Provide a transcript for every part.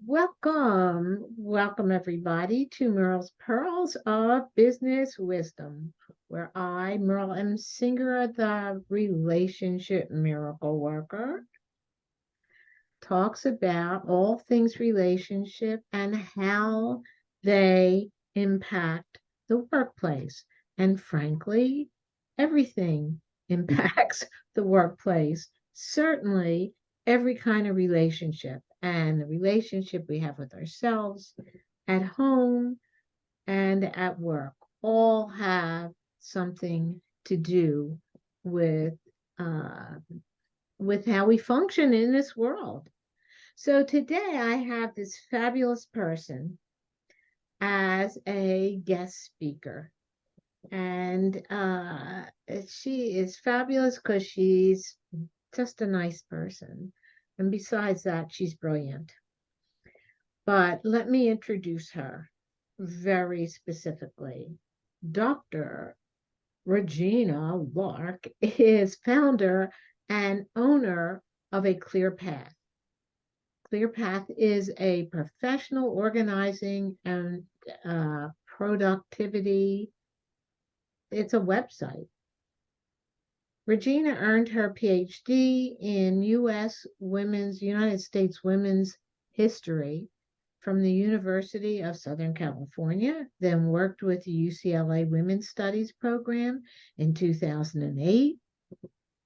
Welcome everybody to Merle's Pearls of Business Wisdom, where I, Merle M. Singer, the relationship miracle worker, talks about all things relationship and how they impact the workplace. And frankly, everything impacts the workplace. Certainly, every kind of relationship and the relationship we have with ourselves at home and at work all have something to do with uh, how we function in this world. So today I have this fabulous person as a guest speaker. And she is fabulous because she's just a nice person. And besides that, she's brilliant. But let me introduce her very specifically. Dr. Regina Lark is founder and owner of A Clear Path. Clear Path is a professional organizing and productivity. It's a website. Regina earned her Ph.D. in United States women's history from the University of Southern California, then worked with the UCLA Women's Studies program in 2008,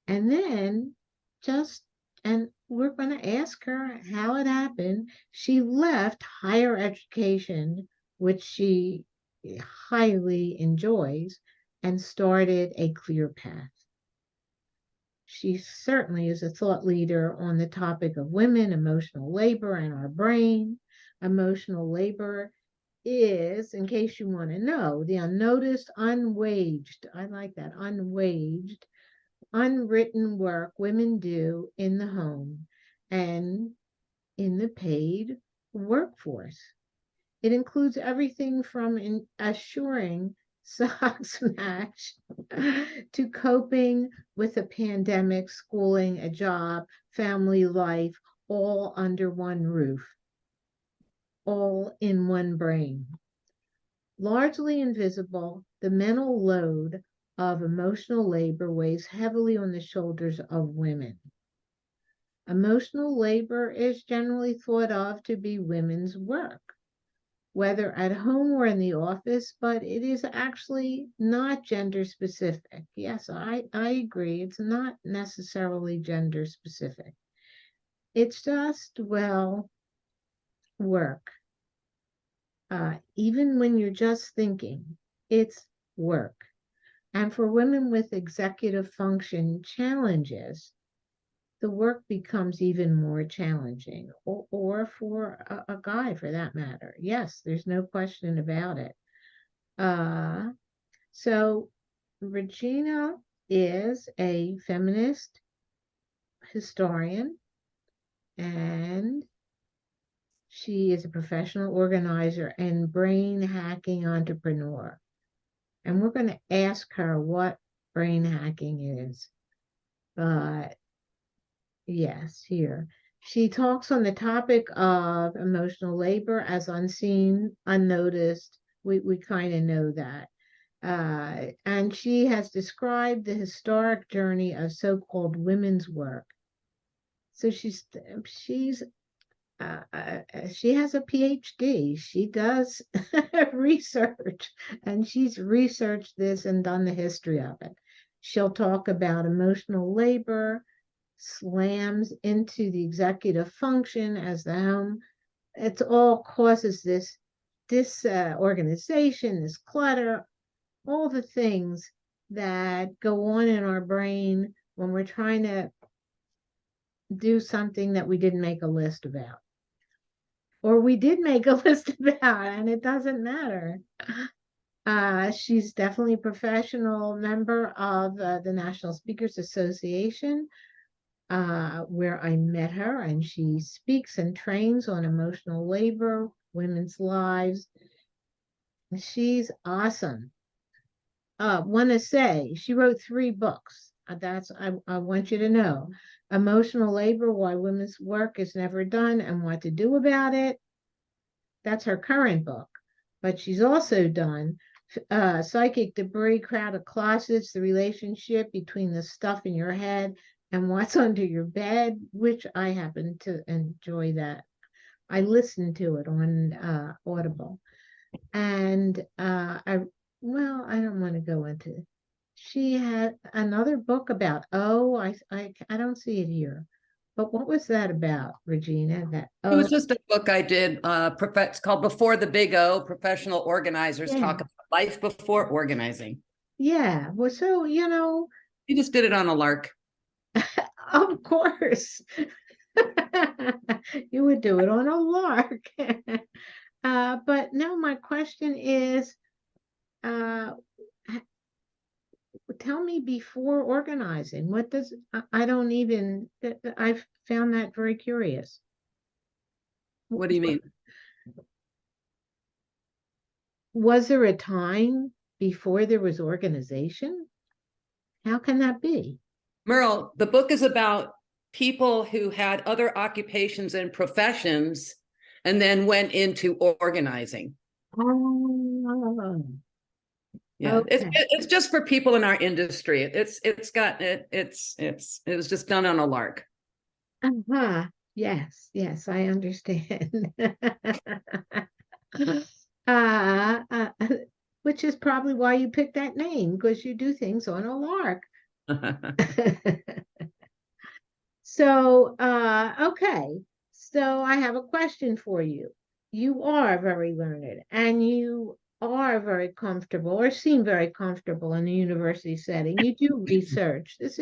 and then just and we're going to ask her how it happened. She left higher education, which she highly enjoys, and started A Clear Path. She certainly is a thought leader on the topic of women, emotional labor, and our brain. Emotional labor is, in case you want to know, the unnoticed, unwaged, I like that, unwaged, unwritten work women do in the home and in the paid workforce. It includes everything from assuring socks match to coping with a pandemic, schooling, a job, family life, all under one roof, all in one brain. Largely invisible, the mental load of emotional labor weighs heavily on the shoulders of women. Emotional labor is generally thought of to be women's work, whether at home or in the office, but it is actually not gender specific. Yes, I agree. It's not necessarily gender specific. It's just, well, work. Even when you're just thinking, it's work. And for women with executive function challenges, the work becomes even more challenging, or for a guy for that matter. Yes, there's no question about it. Uh, so, Regina is a feminist historian, and she is a professional organizer and brain hacking entrepreneur. And we're going to ask her what brain hacking is. But yes, here. She talks on the topic of emotional labor as unseen, unnoticed. We kind of know that. And she has described the historic journey of so-called women's work. So she's she has a PhD. She does research, and she's researched this and done the history of it. She'll talk about emotional labor, slams into the executive function as the home. It all causes this organization, this clutter, all the things that go on in our brain when we're trying to do something that we didn't make a list about. Or we did make a list about, and it doesn't matter. She's definitely a professional member of the National Speakers Association, where I met her, and she speaks and trains on emotional labor, women's lives. She's awesome. Want to say she wrote 3 books. I want you to know. Emotional labor, why women's work is never done and what to do about it. that's her current book, but she's also done Psychic Debris, Crowded Closets, the relationship between the stuff in your head and what's under your bed, which I happen to enjoy that. I listened to it on Audible. And I don't want to go into. She had another book about, I don't see it here. But what was that about, Regina? That, It oh, was just a book I did. It's called Before the Big O, Professional Organizers yeah, Talk About Life Before Organizing. yeah. Well, so, You just did it on a lark. of course, you would do it on a lark. But no, my question is, uh, tell me before organizing. What does, I don't even, I've found that very curious. What do you mean? Was there a time before there was organization? How can that be? Merle, the book is about people who had other occupations and professions and then went into organizing. Oh, Yeah, okay. it's just for people in our industry. It was just done on a lark. Uh-huh. Yes, yes, I understand. uh, uh, which is probably why you picked that name, because you do things on a lark. So, okay. So I have a question for you. You are very learned and you are very comfortable or seem very comfortable in a university setting. You do research. This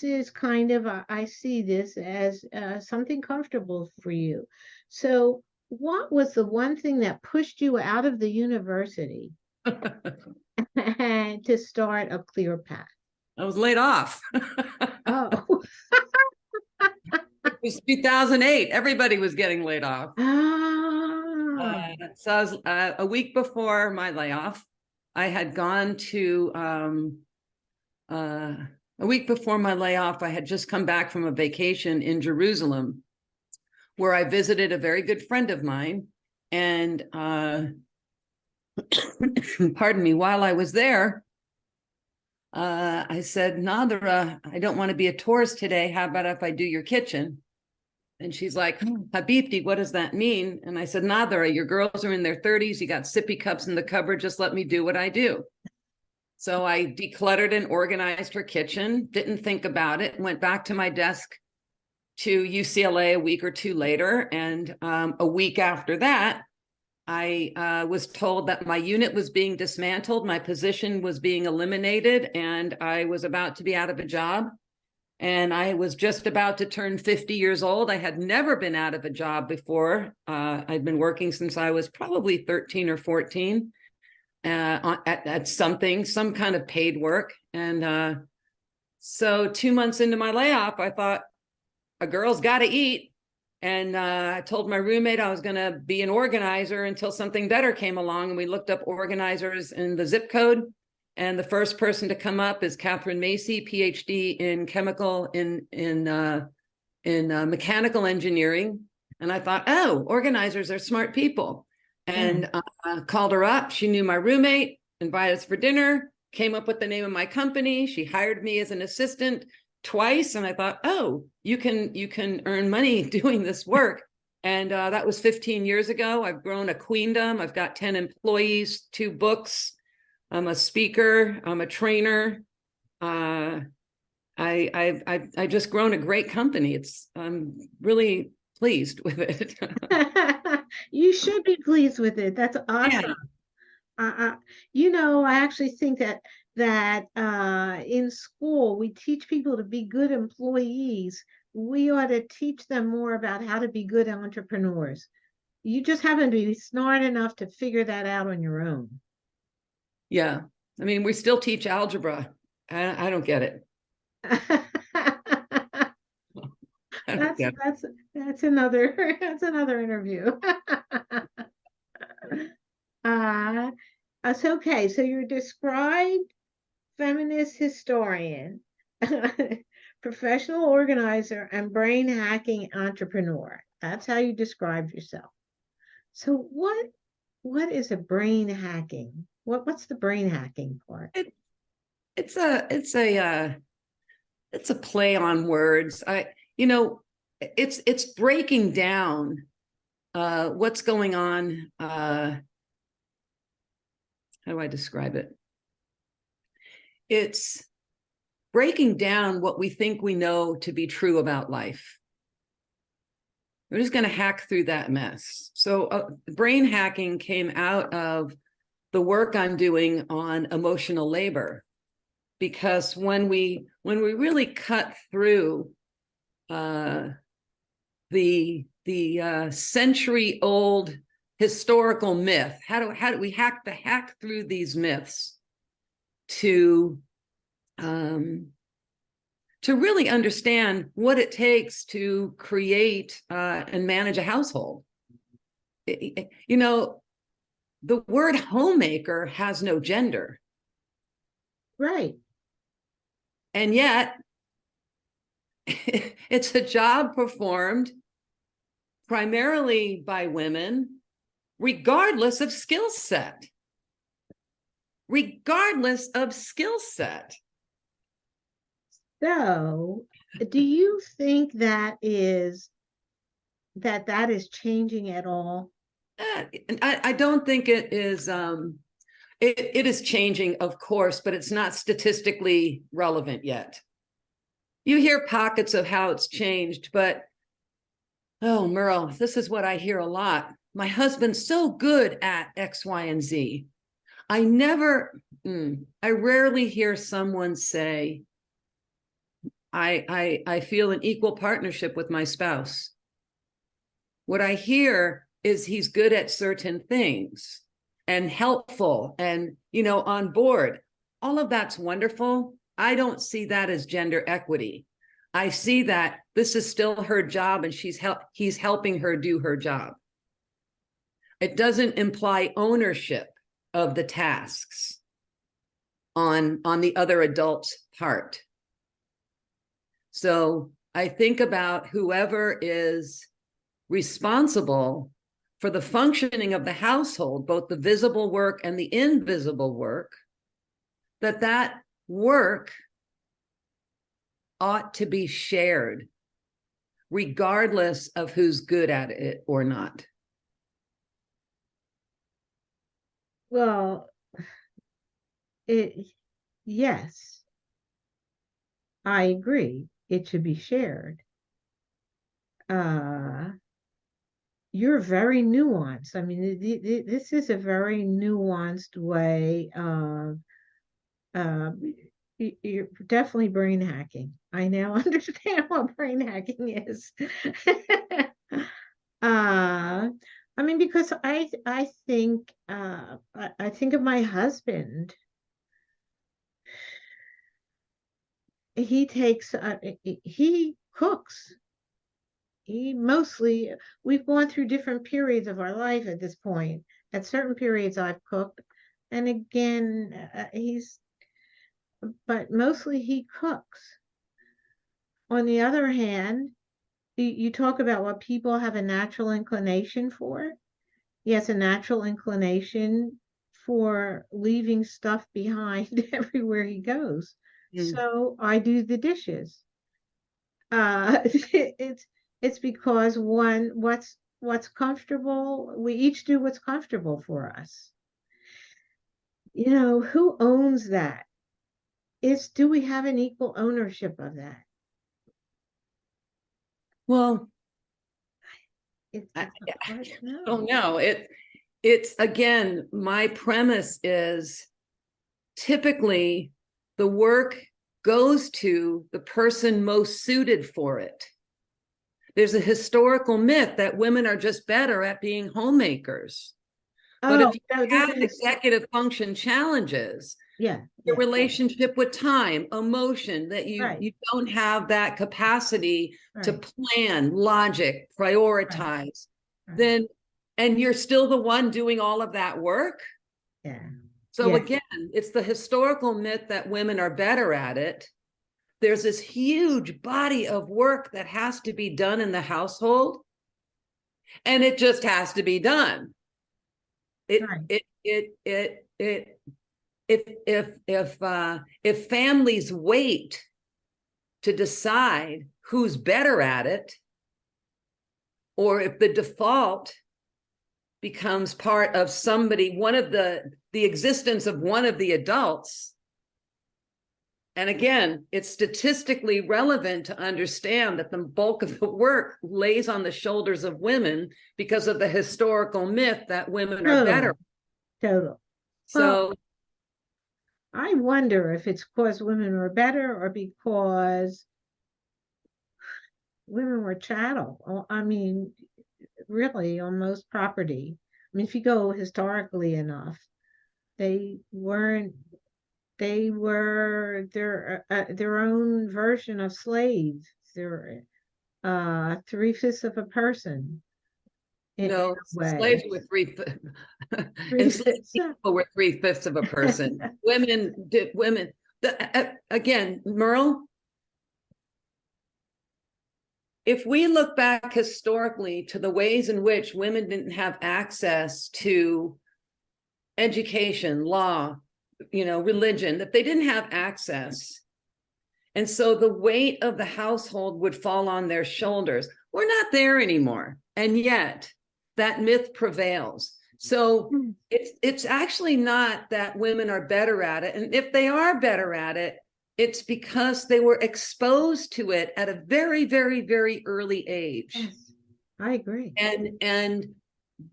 is kind of, I see this as something comfortable for you. So, what was the one thing that pushed you out of the university to start a clear path? I was laid off. Oh, It was 2008. Everybody was getting laid off. ah, So I was, a week before my layoff, I had gone to uh, a week before my layoff. I had just come back from a vacation in Jerusalem, where I visited a very good friend of mine, and pardon me, while I was there, I said, Nadra, I don't want to be a tourist today. How about if I do your kitchen? And she's like, Habibti, what does that mean? And I said, Nadra, your girls are in their 30s. You got sippy cups in the cupboard. Just let me do what I do. So I decluttered and organized her kitchen, didn't think about it, went back to my desk to UCLA a week or two later. And a week after that, I was told that my unit was being dismantled, my position was being eliminated, and I was about to be out of a job. And I was just about to turn 50 years old. I had never been out of a job before. I'd been working since I was probably 13 or 14 at something, some kind of paid work. And so 2 months into my layoff, I thought, a girl's got to eat. And I told my roommate I was going to be an organizer until something better came along. And we looked up organizers in the zip code. And the first person to come up is Catherine Macy, Ph.D. in chemical in mechanical engineering. And I thought, oh, organizers are smart people. yeah. And called her up. She knew my roommate, invited us for dinner, came up with the name of my company. She hired me as an assistant twice, and I thought, oh, you can earn money doing this work. And that was 15 years ago. I've grown a queendom. I've got 10 employees, 2 books. I'm a speaker. I'm a trainer. I just grown a great company. I'm really pleased with it. You should be pleased with it. That's Yeah. awesome. Uh, I actually think that in school we teach people to be good employees. We ought to teach them more about how to be good entrepreneurs. You just happen to be smart enough to figure that out on your own. Yeah. I mean, we still teach algebra. I don't get it. I don't That's get it. that's that's another that's another interview. uh, that's okay. So you're described feminist historian, professional organizer, and brain hacking entrepreneur. That's how you describe yourself. So what is a brain hacking? What's the brain hacking part? It, it's a play on words. It's breaking down what's going on. How do I describe it? It's breaking down what we think we know to be true about life. We're just going to hack through that mess. So brain hacking came out of the work I'm doing on emotional labor, because when we really cut through the century old historical myth, how do we hack through these myths to really understand what it takes to create and manage a household. You know, the word homemaker has no gender. Right. And yet, it's a job performed primarily by women, regardless of skill set. Regardless of skill set. So, do you think that is changing at all? I don't think it is. It is changing, of course, but it's not statistically relevant yet. You hear pockets of how it's changed, but oh, Merle, this is what I hear a lot. My husband's so good at X, Y, and Z. I rarely hear someone say, I feel an equal partnership with my spouse. What I hear is he's good at certain things and helpful and, on board. All of that's wonderful. I don't see that as gender equity. I see that this is still her job and he's helping her do her job. It doesn't imply ownership of the tasks on the other adult's part. So I think about whoever is responsible for the functioning of the household, both the visible work and the invisible work, that work ought to be shared, regardless of who's good at it or not. Well, yes, I agree. It should be shared. You're very nuanced. I mean, this is a very nuanced way of uh, you're definitely brain hacking. I now understand what brain hacking is. I mean, because I think of my husband. He cooks. We've gone through different periods of our life at this point. At certain periods, I've cooked, and again, but mostly he cooks. On the other hand, you talk about what people have a natural inclination for. He has a natural inclination for leaving stuff behind everywhere he goes. Mm. So I do the dishes. It's because what's comfortable. We each do what's comfortable for us. Who owns that? Do we have an equal ownership of that? Well, It's hard to I know. don't know. It's again, my premise is typically the work goes to the person most suited for it. There's a historical myth that women are just better at being homemakers. But Oh, if you no, there's have executive function challenges, yeah, your yeah, relationship with time, emotion, that right, you don't have that capacity to right, plan, logic, right, prioritize, right. then and you're still the one doing all of that work. Yeah, So yeah. again, it's the historical myth that women are better at it. There's this huge body of work that has to be done in the household. And it just has to be done. Right. If families wait to decide who's better at it, or if the default becomes part of somebody, one of the existence of one of the adults. And again, it's statistically relevant to understand that the bulk of the work lays on the shoulders of women because of the historical myth that women are better. Total. So well, I wonder if it's because women are better or because women were chattel. I mean, really, on most property. I mean, if you go historically enough, they weren't. They were their own version of slaves. They're 3/5 of a person in no, a way. slaves were enslaved 3/5. people were 3/5 of a person. Women. Again, Merle, if we look back historically to the ways in which women didn't have access to education, law, religion, that they didn't have access. And so the weight of the household would fall on their shoulders. We're not there anymore. And yet that myth prevails. So it's actually not that women are better at it. And if they are better at it, it's because they were exposed to it at a very, very, very early age. Yes, I agree. And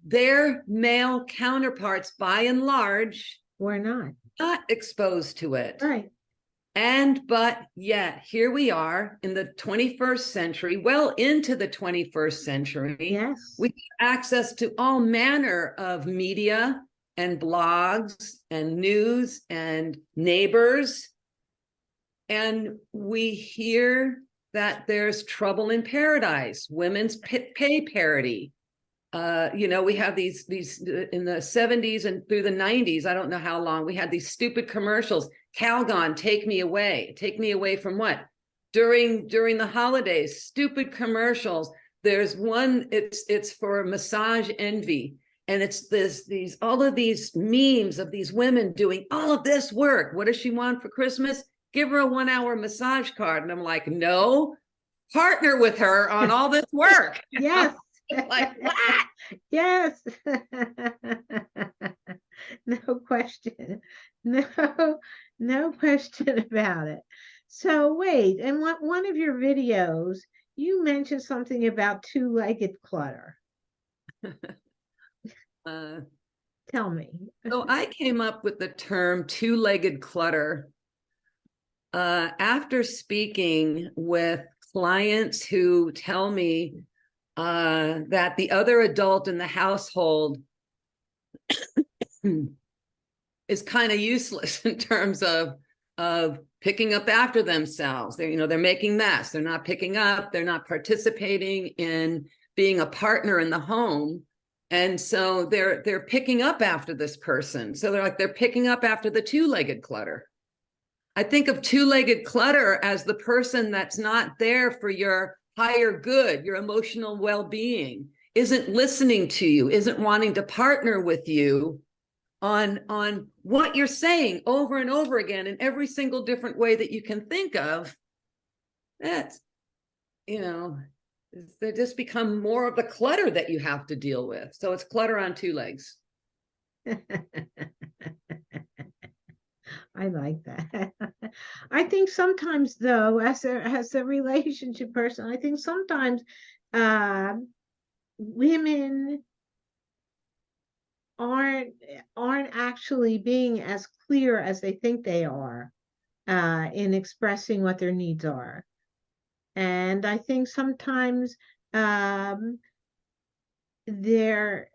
their male counterparts, by and large, were not exposed to it. Right. But yet here we are in the 21st century, well into the 21st century. Yes. We have access to all manner of media and blogs and news and neighbors. And we hear that there's trouble in paradise, women's pay parity. We have these in the 70s and through the 90s, I don't know how long, we had these stupid commercials. Calgon, take me away from what? During the holidays, stupid commercials. There's one, it's for massage envy, and it's all of these memes of these women doing all of this work. What does she want for Christmas? Give her a 1-hour massage card. And I'm like, no, partner with her on all this work. Yes. Like, what? Yes. No question. No question about it. So wait, in one of your videos, you mentioned something about two-legged clutter. Tell me. So I came up with the term two-legged clutter after speaking with clients who tell me that the other adult in the household is kind of useless in terms of picking up after themselves. They're making mess. They're not picking up. They're not participating in being a partner in the home. And so they're picking up after this person. So they're picking up after the two-legged clutter. I think of two-legged clutter as the person that's not there for your higher good, your emotional well-being, isn't listening to you, isn't wanting to partner with you on what you're saying over and over again in every single different way that you can think of. That's, they just become more of the clutter that you have to deal with. So it's clutter on two legs. I like that. I think sometimes, though, as a relationship person, I think sometimes women aren't actually being as clear as they think they are in expressing what their needs are. And I think sometimes they're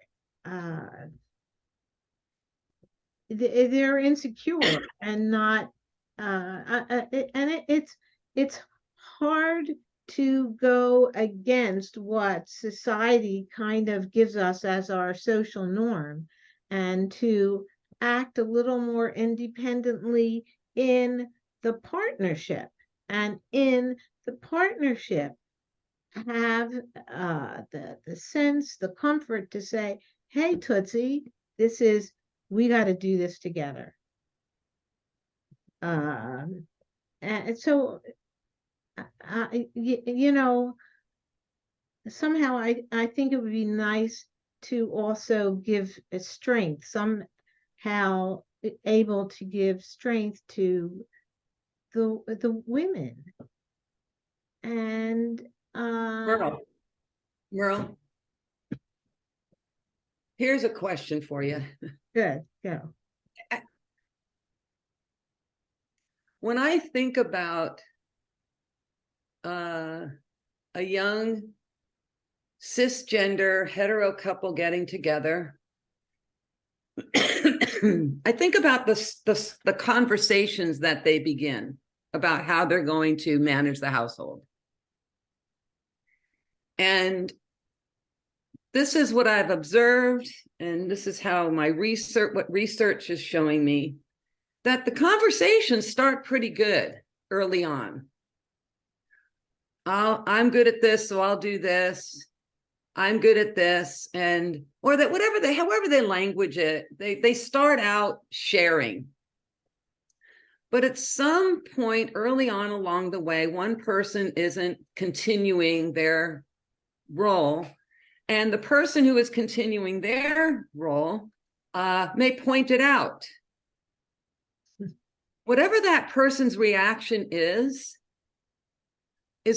insecure and not it's hard to go against what society kind of gives us as our social norm and to act a little more independently in the partnership. And in the partnership, have the sense, the comfort to say, hey, Tootsie, we got to do this together. And so, you know, somehow I think it would be nice to also give a strength, somehow able to give strength to the women. And Merle, here's a question for you. good, go. When I think about a young cisgender hetero couple getting together, I think about the conversations that they begin about how they're going to manage the household. And this is what I've observed, and this is how what research is showing me, that the conversations start pretty good early on. I'm good at this, so I'll do this. I'm good at this, and or that however they language it, they start out sharing. But at some point early on along the way, one person isn't continuing their role, and the person who is continuing their role may point it out. Whatever that person's reaction is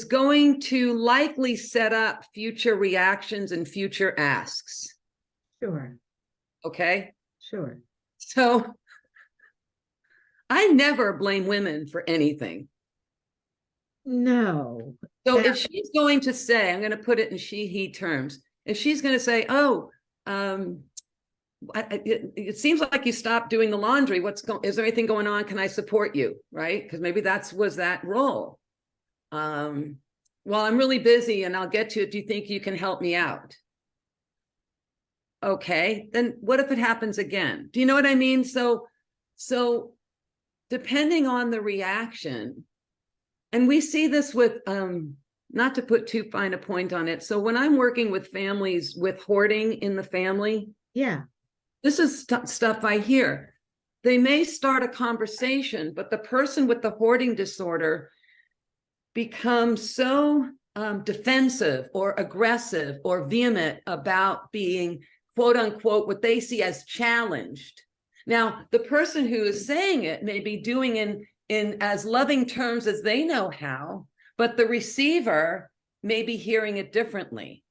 going to likely set up future reactions and future asks. Sure. Okay? Sure. So I never blame women for anything. No. So if she's going to say, I'm going to put it in she, he terms, if she's going to say, oh, it seems like you stopped doing the laundry. Is there anything going on? Can I support you? Right? Because maybe was that role. Well, I'm really busy and I'll get to it. Do you think you can help me out? Okay, then what if it happens again? Do you know what I mean? So depending on the reaction, and we see this with, not to put too fine a point on it. So when I'm working with families with hoarding in the family, yeah, this is stuff I hear. They may start a conversation, but the person with the hoarding disorder becomes so defensive or aggressive or vehement about being, quote unquote, what they see as challenged. Now, the person who is saying it may be doing in as loving terms as they know how, but the receiver may be hearing it differently.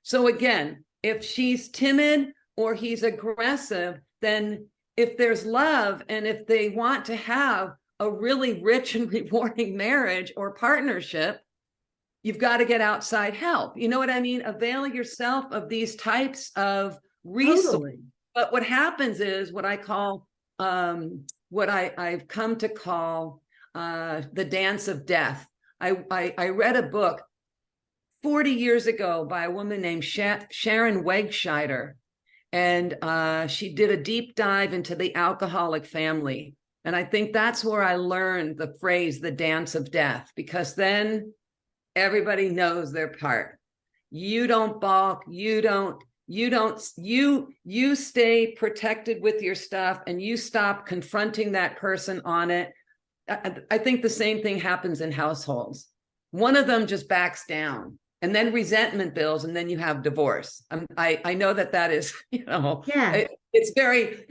So again, if she's timid or he's aggressive, then if there's love and if they want to have a really rich and rewarding marriage or partnership, you've got to get outside help. You know what I mean? Avail yourself of these types of resources. Totally. But what happens is what I call, what I've come to call the dance of death. I read a book 40 years ago by a woman named Sharon Wegscheider, and she did a deep dive into the alcoholic family. And I think that's where I learned the phrase, the dance of death, because then everybody knows their part. You don't balk, you stay protected with your stuff and you stop confronting that person on it. I think the same thing happens in households. One of them just backs down and then resentment builds and then you have divorce. I know that is, yeah. It's very,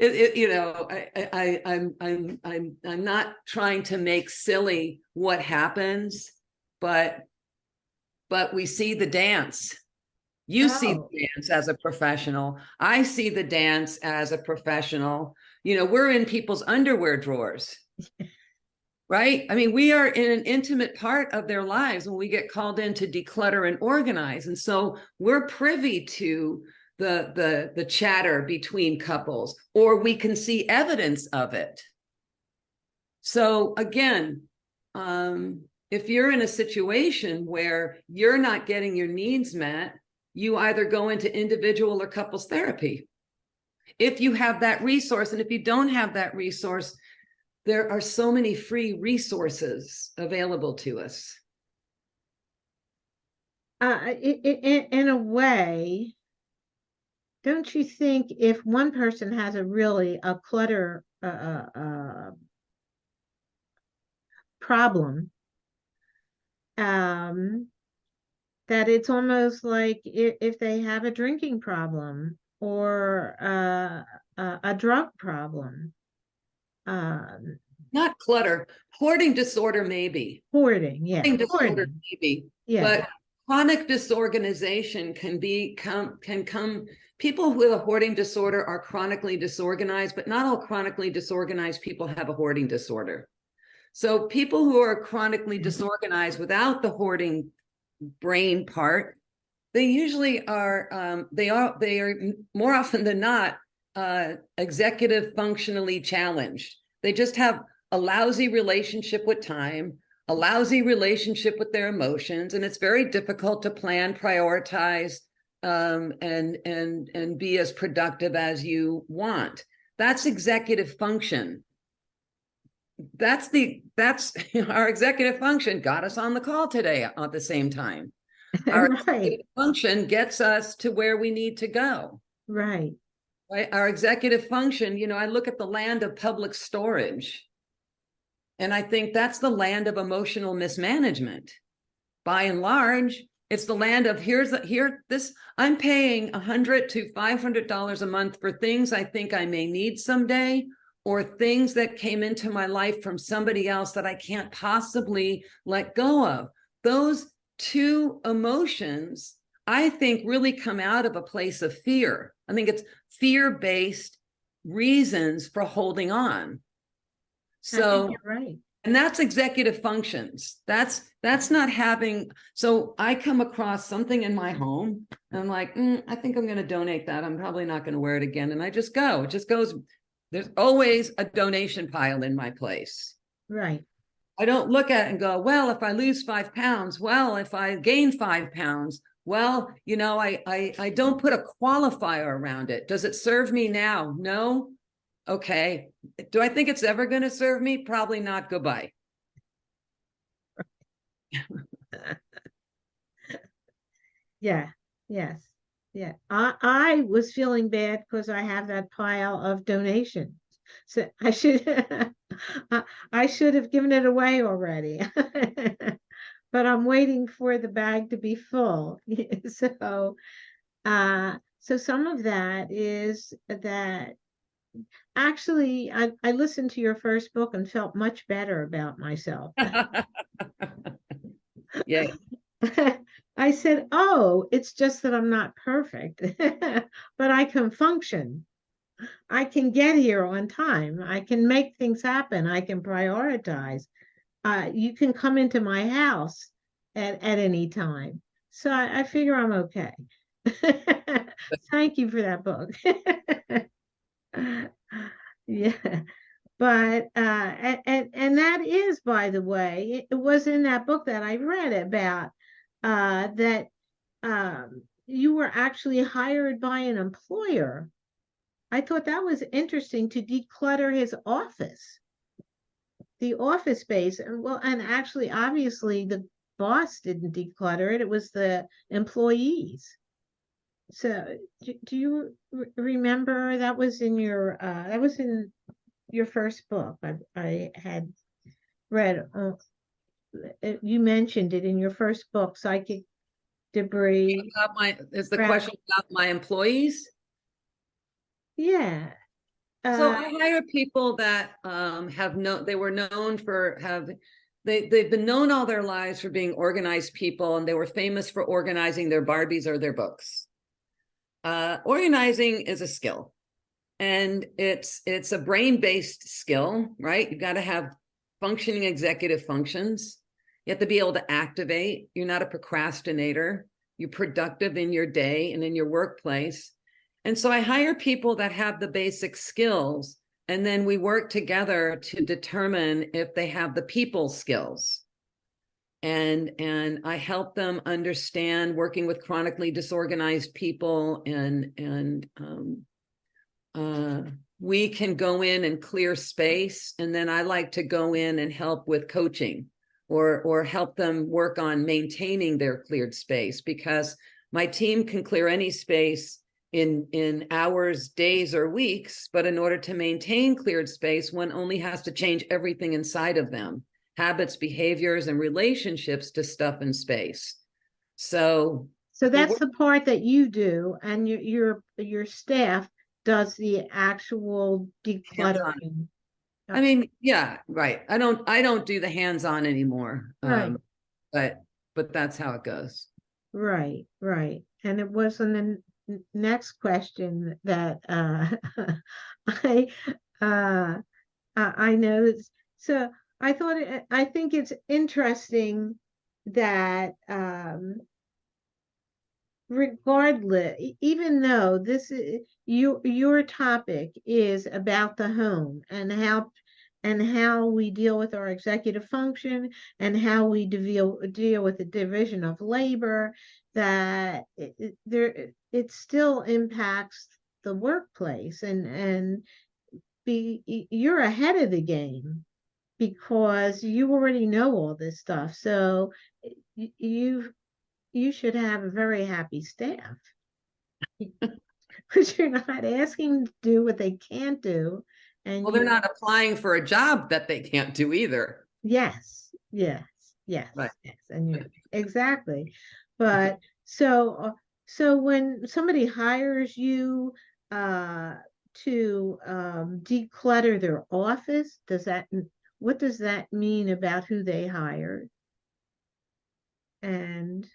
I'm not trying to make silly what happens, but we see the dance. You see the dance as a professional. I see the dance as a professional. We're in people's underwear drawers, right? I mean, we are in an intimate part of their lives when we get called in to declutter and organize. And so we're privy to the chatter between couples, or we can see evidence of it. So again, if you're in a situation where you're not getting your needs met, you either go into individual or couples therapy. If you have that resource, and if you don't have that resource, there are so many free resources available to us. In a way, don't you think if one person has a clutter problem, um, that it's almost like if they have a drinking problem or a drug problem, um, Not clutter, hoarding disorder, maybe. hoarding, yeah, Hoarding disorder, hoarding, maybe. yeah, But chronic disorganization can come. People with a hoarding disorder are chronically disorganized, but not all chronically disorganized people have a hoarding disorder. So people who are chronically disorganized without the hoarding brain part, they usually are they are more often than not executive functionally challenged. They just have a lousy relationship with time, a lousy relationship with their emotions, and it's very difficult to plan, prioritize, and be as productive as you want. That's executive function. That's our executive function got us on the call today at the same time. Our right, executive function gets us to where we need to go. right. Right? Our executive function, I look at the land of public storage, and I think that's the land of emotional mismanagement. By and large, it's the land of I'm paying $100 to $500 a month for things I think I may need someday, or things that came into my life from somebody else that I can't possibly let go of. Those two emotions, I think, really come out of a place of fear. I think it's fear-based reasons for holding on. I think So, you're right. and that's executive functions. That's not having. So I come across something in my home, and I'm like, I think I'm going to donate that. I'm probably not going to wear it again, and I just go. It just goes. There's always a donation pile in my place. Right. I don't look at it and go, well, if I lose 5 pounds, well, if I gain 5 pounds, well, I don't put a qualifier around it. Does it serve me now? No. Okay. Do I think it's ever going to serve me? Probably not. Goodbye. Yeah, yes, yeah. I was feeling bad because I have that pile of donations. So I should I should have given it away already. But I'm waiting for the bag to be full. So some of that is that actually I listened to your first book and felt much better about myself. Yeah. I said, oh, it's just that I'm not perfect, but I can function. I can get here on time. I can make things happen. I can prioritize. You can come into my house at any time. So I figure I'm okay. Thank you for that book. Yeah. But and that is, by the way, it was in that book that I read about that you were actually hired by an employer. I thought that was interesting to declutter his office, the office space. And well, and actually, obviously, the boss didn't declutter it, it was the employees. So do you remember that was in your first book? I had read, you mentioned it in your first book, Psychic Debris. Is the question about my employees? Yeah. So Uh, I hire people that they were known for they've been known all their lives for being organized people, and they were famous for organizing their Barbies or their books. Organizing is a skill, and it's a brain-based skill, right? You've got to have functioning executive functions. You have to be able to activate. You're not a procrastinator. You're productive in your day and in your workplace. And so I hire people that have the basic skills, and then we work together to determine if they have the people skills. And I help them understand working with chronically disorganized people, and we can go in and clear space, and then I like to go in and help with coaching. or help them work on maintaining their cleared space, because my team can clear any space in hours, days, or weeks, but in order to maintain cleared space, one only has to change everything inside of them, habits, behaviors, and relationships to stuff in space. So So the that's the part that you do, and your staff does the actual hands-on. decluttering. I mean, yeah, right. I don't do the hands-on anymore. Right, But that's how it goes. right, right. And it was in the next question that I uh I noticed. So I think it's interesting that regardless, even though this is your topic is about the home and how we deal with our executive function and how we deal with the division of labor, that it still impacts the workplace, and you're ahead of the game because you already know all this stuff. So you you should have a very happy staff because you're not asking them to do what they can't do. And Well, they're you, not applying for a job that they can't do either. yes, yes, yes, Right. yes, and you exactly. But so when somebody hires you uh, to declutter their office, what does that mean about who they hired? And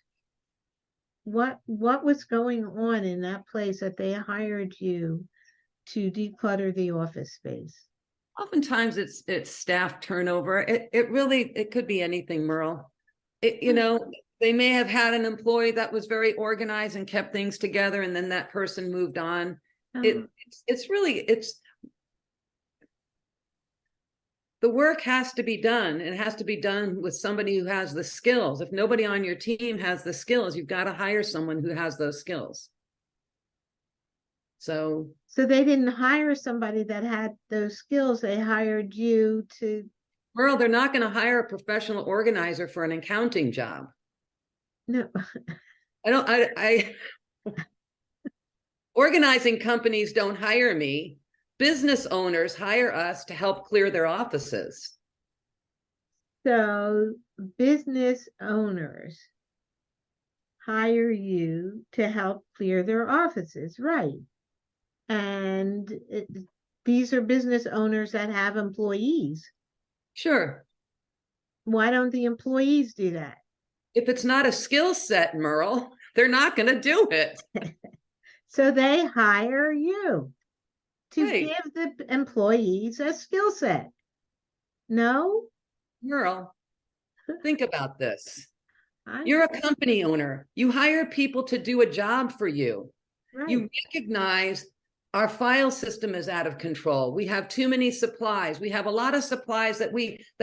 what was going on in that place that they hired you to declutter the office space? Oftentimes it's staff turnover. It really it could be anything, Merle. You Hmm. know, they may have had an employee that was very organized and kept things together, and then that person moved on. Oh, It's really it's the work has to be done. It has to be done with somebody who has the skills. If nobody on your team has the skills, you've got to hire someone who has those skills. So, so they didn't hire somebody that had those skills. They hired you to, Merle, they're not going to hire a professional organizer for an accounting job. no. I don't, I organizing companies don't hire me. Business owners hire us to help clear their offices. So business owners hire you to help clear their offices, right? And these are business owners that have employees. Sure. Why don't the employees do that? If it's not a skill set, Merle, they're not going to do it. So they hire you to Hey, give the employees a skill set. No? Merle, think about this. I'm You're a company owner. You hire people to do a job for you. right. You recognize our file system is out of control. We have too many supplies. We have a lot of supplies that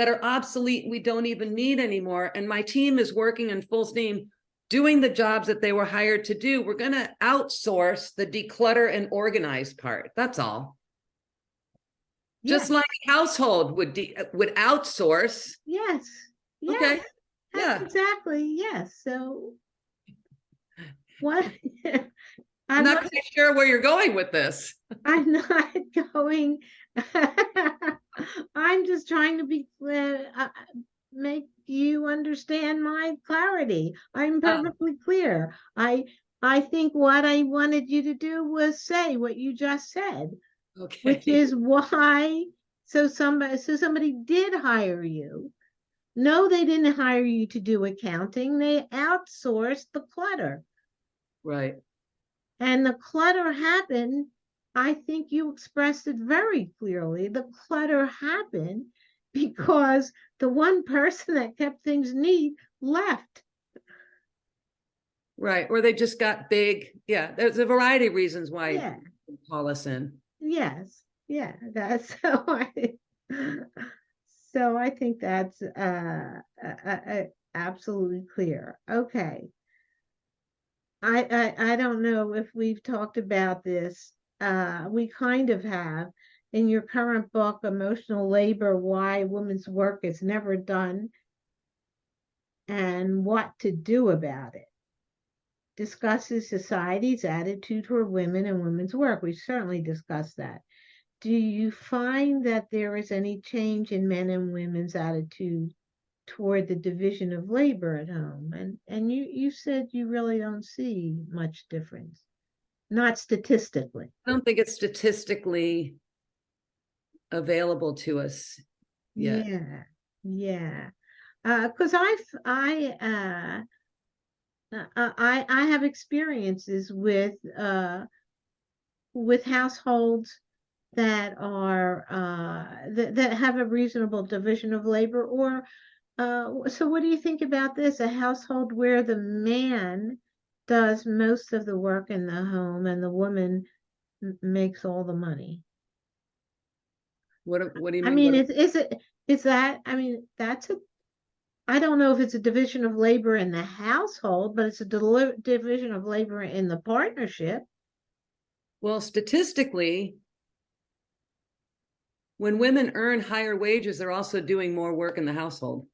are obsolete. We don't even need anymore. And my team is working in full steam doing the jobs that they were hired to do. We're going to outsource the declutter and organize part. That's all. Yes, Just like a household would outsource. yes, yes. Okay. That's Yeah. exactly yes. So what I'm I'm not not quite sure where you're going with this. I'm not going I'm just trying to be make you understand my clarity. I'm Oh, perfectly clear. I think what I wanted you to do was say what you just said, which okay. is why somebody did hire you. No, they didn't hire you to do accounting. They outsourced the clutter. Right. And the clutter happened. I think you expressed it very clearly. The clutter happened because the one person that kept things neat left. Right. Or they just got big. Yeah. There's a variety of reasons why Yeah. they call us in. Yes. Yeah. That's so so I think that's absolutely clear. Okay. I don't know if we've talked about this. We kind of have in your current book, Emotional Labor: Why Women's Work is Never Done. and what to do about it. Discusses society's attitude toward women and women's work. We certainly discussed that. Do you find that there is any change in men and women's attitude toward the division of labor at home? And you said you really don't see much difference, not statistically. I don't think it's statistically available to us yet. Yeah, yeah. Because I have experiences with households that are that have a reasonable division of labor. Or so what do you think about this? A household where the man does most of the work in the home and the woman makes all the money. What do you I mean? mean, is that, I mean, that's a, I don't know if it's a division of labor in the household, but it's a division of labor in the partnership. Well, statistically, when women earn higher wages, they're also doing more work in the household.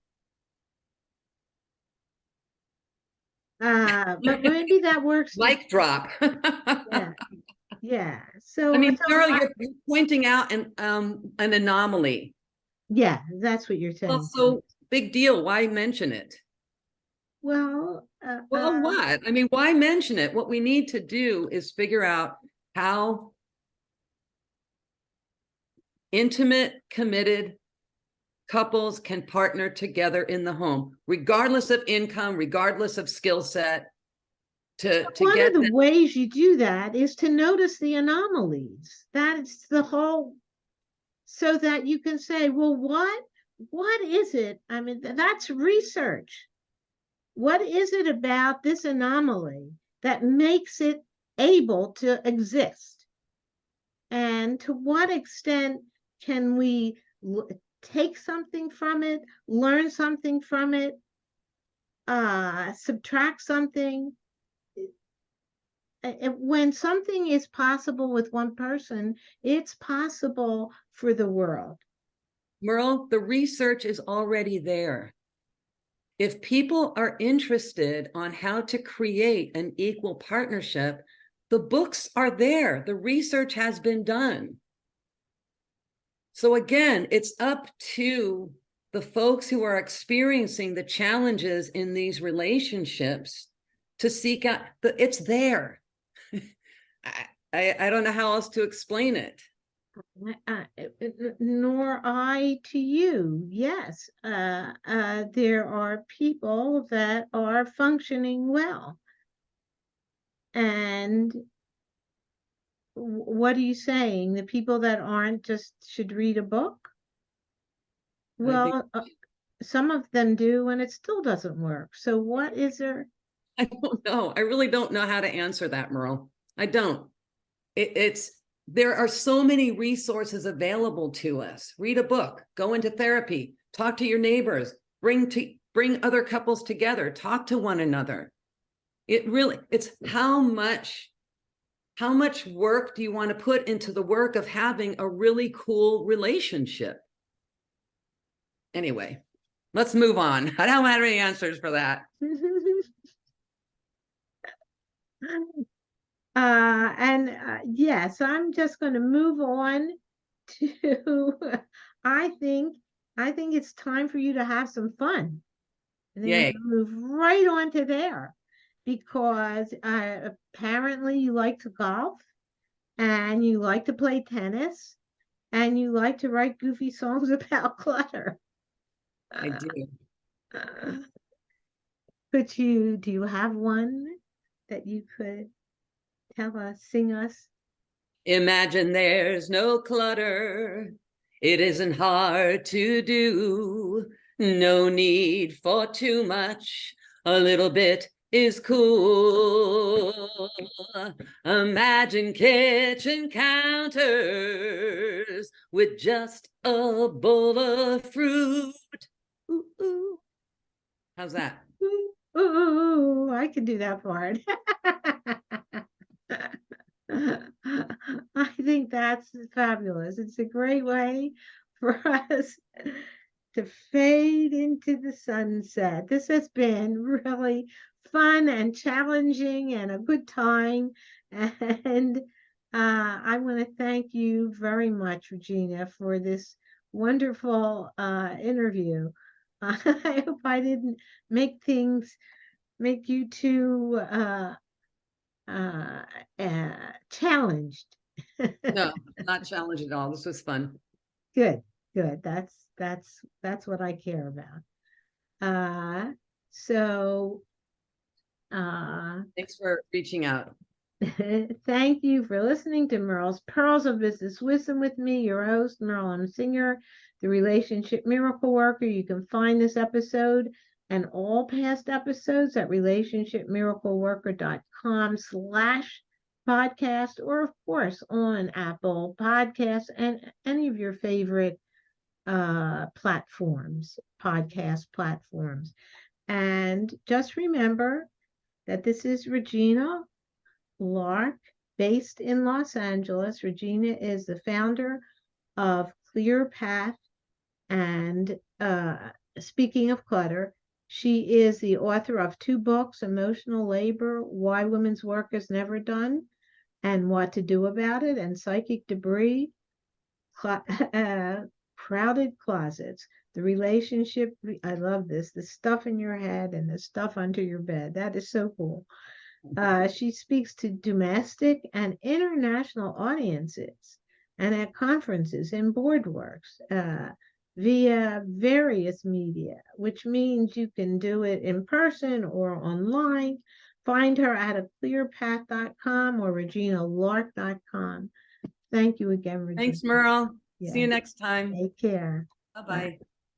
But maybe that works. Mic drop. Yeah, yeah. I mean, So Cheryl, you're pointing out an anomaly. yeah, that's what you're Well, saying. so big deal. Why mention it? Well, Well, what? I mean, why mention it? What we need to do is figure out how intimate, committed couples can partner together in the home, regardless of income, regardless of skill set, to one of get the them. ways you do that is to notice the anomalies. That's the whole, so that you can say, well, what is it? I mean, that's research. What is it about this anomaly that makes it able to exist? And to what extent can we take something from it, learn something from it, subtract something? When something is possible with one person, it's possible for the world. Merle, the research is already there. If people are interested on how to create an equal partnership, the books are there. The research has been done. So again, it's up to the folks who are experiencing the challenges in these relationships to seek out it's there. I don't know how else to explain it. Nor I to you. Yes, there are people that are functioning well. And what are you saying? The people that aren't just should read a book? I think Well, some of them do, and it still doesn't work. So what is there? I don't know. I really don't know how to answer that, Merle. I don't. It's there are so many resources available to us. Read a book, go into therapy, talk to your neighbors, bring other couples together, talk to one another. It's how much work do you want to put into the work of having a really cool relationship? Anyway, let's move on. I don't have any answers for that. Yes, I'm just going to move on to. I think I think it's time for you to have some fun. I think we're Yay. going to move right on to there, because apparently you like to golf and you like to play tennis and you like to write goofy songs about clutter. I do. Do you have one that you could tell us, sing us? Imagine there's no clutter. It isn't hard to do. No need for too much. A little bit is cool. Imagine kitchen counters with just a bowl of fruit. Ooh, ooh. How's that? Ooh, I can do that part. I think that's fabulous. It's a great way for us to fade into the sunset. This has been really fun and challenging and a good time. And I want to thank you very much, Regina, for this wonderful interview. I hope I didn't make you too uh, challenged. No, not challenged at all. This was fun. Good, good. That's what I care about. Uh, so Thanks for reaching out. thank you for listening to Merle's Pearls of Business Wisdom with me, your host, Merle M. Singer, the Relationship Miracle Worker. You can find this episode and all past episodes at relationshipmiracleworker.com/podcast, or of course on Apple Podcasts and any of your favorite podcast platforms. And just remember that this is Regina Lark, based in Los Angeles. Regina is the founder of Clear Path. And speaking of clutter, she is the author of 2 books, Emotional Labor, Why Women's Work is Never Done, and What to Do About It, and Psychic Debris, Crowded Closets. The relationship, I love this, the stuff in your head and the stuff under your bed. That is so cool. She speaks to domestic and international audiences and at conferences and boardworks via various media, which means you can do it in person or online. Find her at clearpath.com or reginalark.com. Thank you again, Regina. Thanks, Merle. See Yeah. you next time. Take care. Bye-bye. Bye.